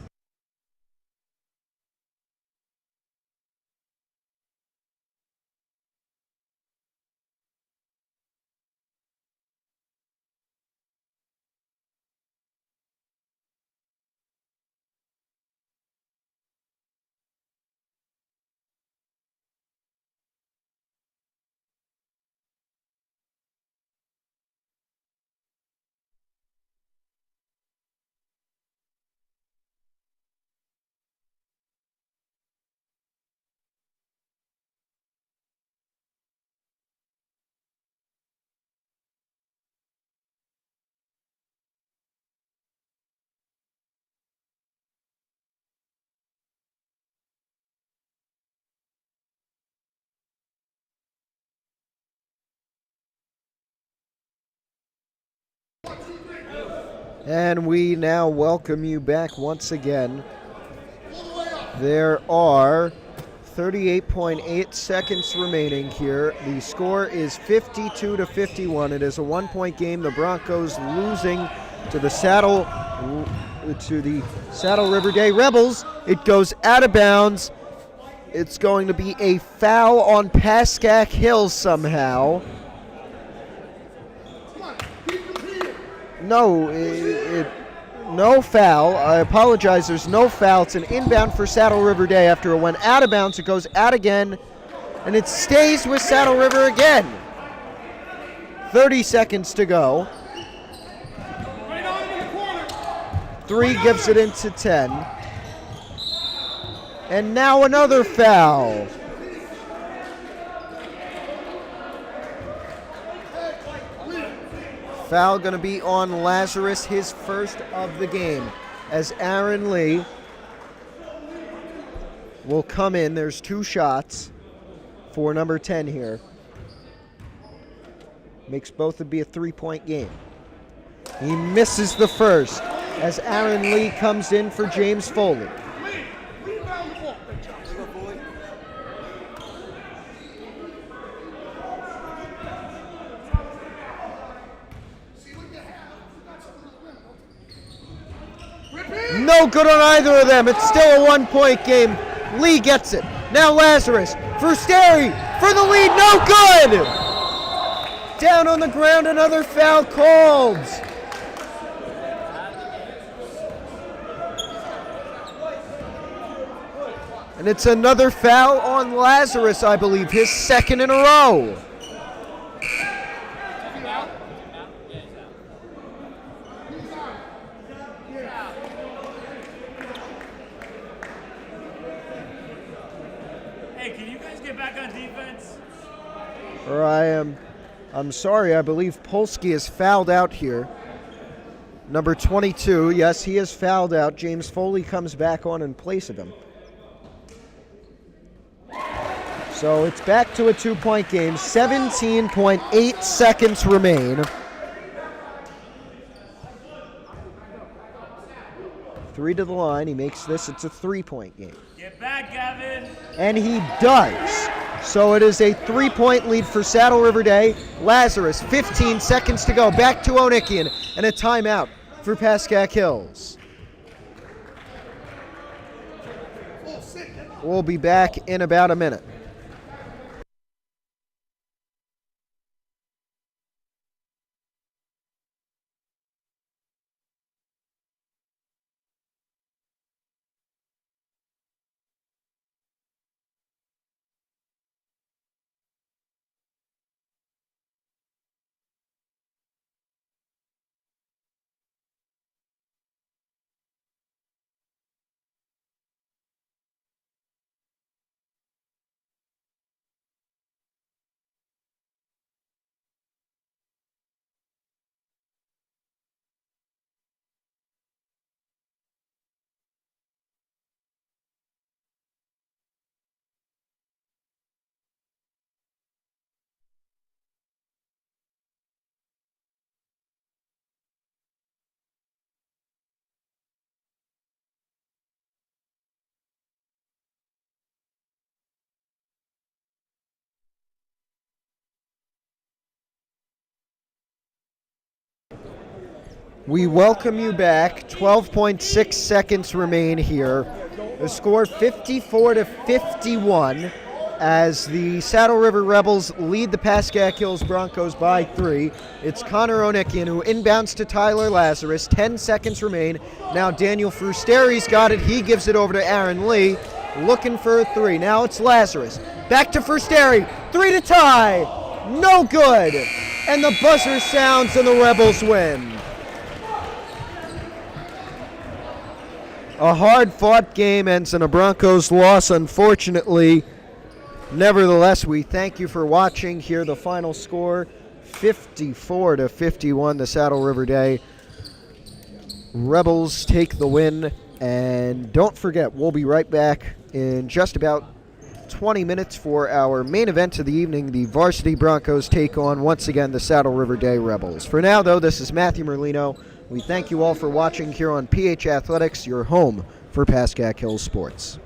And we now welcome you back once again. There are 38.8 seconds remaining here. The score is 52 to 51. It is a 1-point game. The Broncos losing to the Saddle River Day Rebels. It goes out of bounds. It's going to be a foul on Pascack Hills somehow. No, no foul. I apologize. There's no foul. It's an inbound for Saddle River Day. After it went out of bounds, it goes out again, and it stays with Saddle River again. 30 seconds to go. 3 gives it into 10. And now another foul. Foul going to be on Lazarus, his first of the game, as Aaron Lee will come in. There's 2 shots for number 10 here. Makes both would be a 3-point game. He misses the first as Aaron Lee comes in for James Foley. no good on either of them. It's still a 1-point game. Lee gets it. Now Lazarus for Stary for the lead. No good. Down on the ground, another foul called. And it's another foul on Lazarus, I believe, his second in a row. Hey, can you guys get back on defense? Or I'm sorry, I believe Polsky is fouled out here. Number 22, yes, he is fouled out. James Foley comes back on in place of him. So it's back to a 2-point game. 17.8 seconds remain. 3 to the line. He makes this. It's a 3-point game. Get back, Gavin. And he does. So it is a 3-point lead for Saddle River Day. Lazarus, 15 seconds to go. Back to Onikian. And a timeout for Pascack Hills. We'll be back in about a minute. We welcome you back. 12.6 seconds remain here. The score 54-51 as the Saddle River Rebels lead the Pascack Hills Broncos by 3. It's Connor Onikian who inbounds to Tyler Lazarus. 10 seconds remain. Now Daniel Frusteri's got it. He gives it over to Aaron Lee. Looking for a 3. Now it's Lazarus. Back to Frusteri. 3 to tie. No good. And the buzzer sounds and the Rebels win. A hard-fought game ends in a Broncos loss, unfortunately. Nevertheless, we thank you for watching. Here the final score, 54-51, the Saddle River Day. Rebels take the win. And don't forget, we'll be right back in just about 20 minutes for our main event of the evening. The Varsity Broncos take on, once again, the Saddle River Day Rebels. For now, though, this is Matthew Merlino. We thank you all for watching here on PH Athletics, your home for Pascack Hills Sports.